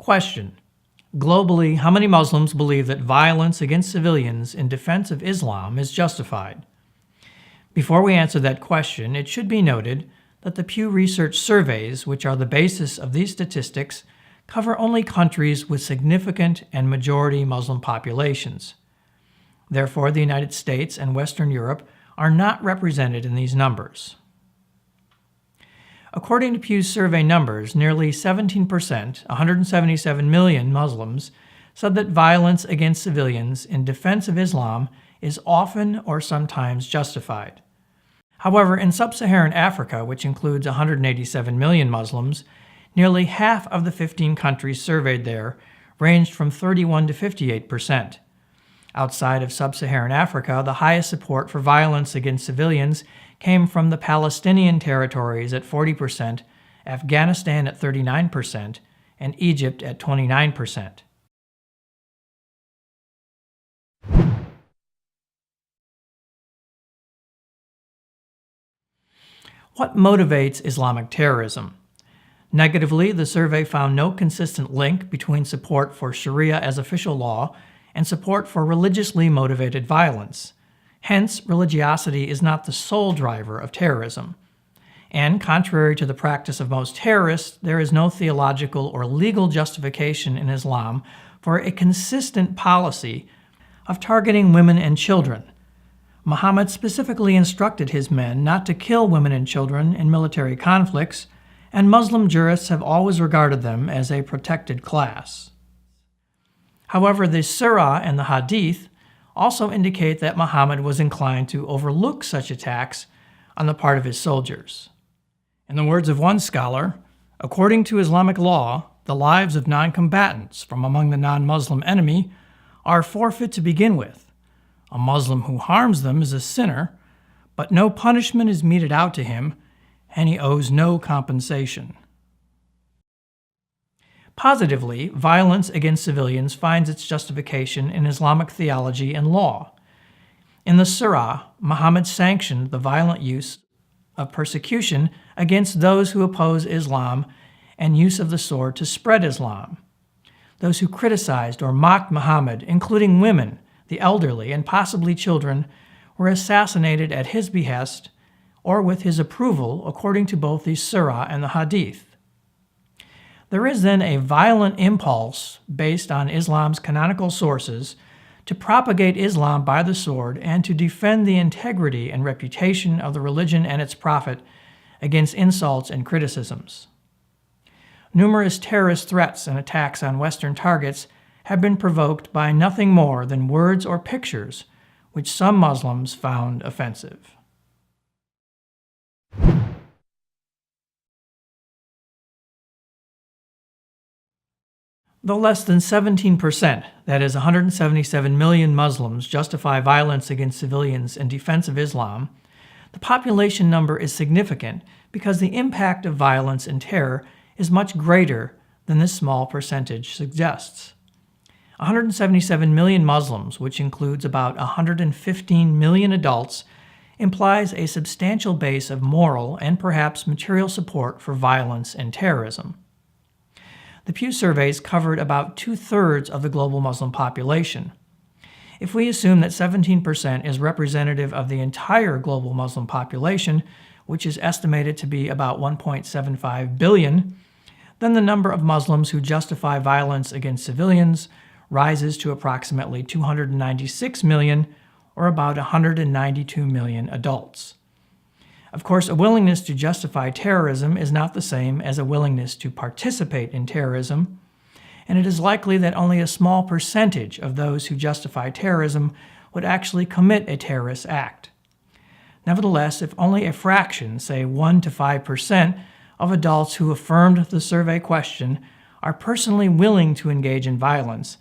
Question: globally, how many Muslims believe that violence against civilians in defense of Islam is justified? Before we answer that question, it should be noted that the Pew Research surveys, which are the basis of these statistics, cover only countries with significant and majority Muslim populations. Therefore, the United States and Western Europe are not represented in these numbers. According to Pew's survey numbers, nearly 17%, 177 million Muslims, said that violence against civilians in defense of Islam is often or sometimes justified. However, in sub-Saharan Africa, which includes 187 million Muslims, nearly half of the 15 countries surveyed there ranged from 31 to 58%. Outside of sub-Saharan Africa, the highest support for violence against civilians came from the Palestinian territories at 40%, Afghanistan at 39%, and Egypt at 29%. What motivates Islamic terrorism? Negatively, the survey found no consistent link between support for Sharia as official law and support for religiously motivated violence. Hence, religiosity is not the sole driver of terrorism. And contrary to the practice of most terrorists, there is no theological or legal justification in Islam for a consistent policy of targeting women and children. Muhammad specifically instructed his men not to kill women and children in military conflicts, and Muslim jurists have always regarded them as a protected class. However, the Surah and the Hadith also indicate that Muhammad was inclined to overlook such attacks on the part of his soldiers. In the words of one scholar, according to Islamic law, the lives of non-combatants from among the non-Muslim enemy are forfeit to begin with. A Muslim who harms them is a sinner, but no punishment is meted out to him, and he owes no compensation. Positively, violence against civilians finds its justification in Islamic theology and law. In the Surah, Muhammad sanctioned the violent use of persecution against those who oppose Islam and use of the sword to spread Islam. Those who criticized or mocked Muhammad, including women, the elderly, and possibly children, were assassinated at his behest or with his approval, according to both the Surah and the Hadith. There is then a violent impulse, based on Islam's canonical sources, to propagate Islam by the sword and to defend the integrity and reputation of the religion and its prophet against insults and criticisms. Numerous terrorist threats and attacks on Western targets have been provoked by nothing more than words or pictures which some Muslims found offensive. Though less than 17%, that is 177 million Muslims, justify violence against civilians in defense of Islam, the population number is significant because the impact of violence and terror is much greater than this small percentage suggests. 177 million Muslims, which includes about 115 million adults, implies a substantial base of moral and perhaps material support for violence and terrorism. The Pew surveys covered about 2/3 of the global Muslim population. If we assume that 17% is representative of the entire global Muslim population, which is estimated to be about 1.75 billion, then the number of Muslims who justify violence against civilians rises to approximately 296 million, or about 192 million adults. Of course, a willingness to justify terrorism is not the same as a willingness to participate in terrorism, and it is likely that only a small percentage of those who justify terrorism would actually commit a terrorist act. Nevertheless, if only a fraction, say 1 to 5%, of adults who affirmed the survey question are personally willing to engage in violence,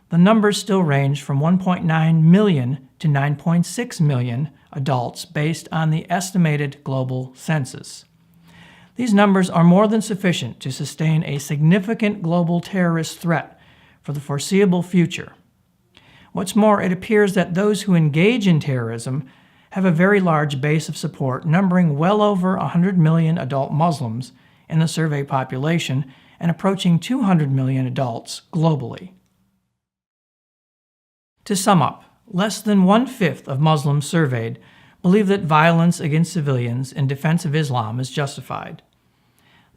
the numbers still range from 1.9 million to 9.6 million adults based on the estimated global census. These numbers are more than sufficient to sustain a significant global terrorist threat for the foreseeable future. What's more, it appears that those who engage in terrorism have a very large base of support, numbering well over 100 million adult Muslims in the survey population and approaching 200 million adults globally. To sum up, less than 1/5 of Muslims surveyed believe that violence against civilians in defense of Islam is justified.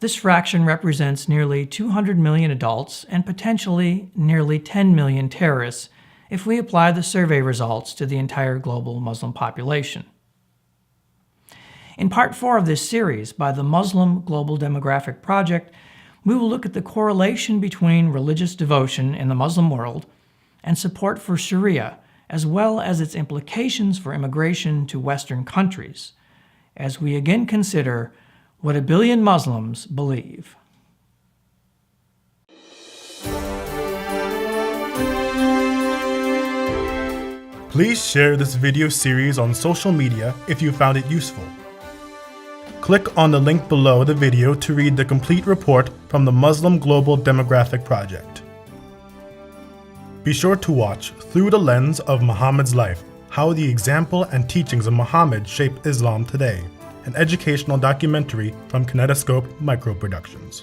This fraction represents nearly 200 million adults and potentially nearly 10 million terrorists if we apply the survey results to the entire global Muslim population. In Part 4 of this series by the Muslim Global Demographic Project, we will look at the correlation between religious devotion in the Muslim world and support for Sharia, as well as its implications for immigration to Western countries, as we again consider what 1 billion Muslims believe. Please share this video series on social media if you found it useful. Click on the link below the video to read the complete report from the Muslim Global Demographic Project. Be sure to watch Through the Lens of Muhammad's Life: How the Example and Teachings of Muhammad Shape Islam Today, an educational documentary from Kinetoscope microProductions.